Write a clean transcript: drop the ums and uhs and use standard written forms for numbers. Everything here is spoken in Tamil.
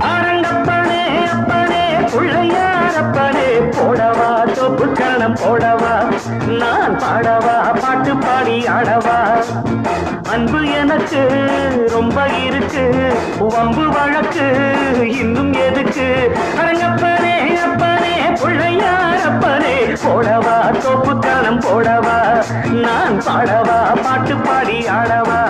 அரங்கப்பனே அப்பனே பிள்ளையாரப்பனே போடவா தொப்பு கரணம் போடவா நான் பாடவா பாட்டு பாடி ஆடவா அன்பு எனக்கு ரொம்ப இருக்கு வம்பு வழக்கு இன்னும் எதுக்கு அரங்கப்பனே அப்பனே பிள்ளையாரப்பனே போடவா தொப்பு கரணம் போடவா நான் பாடவா பாட்டு பாடி ஆடவா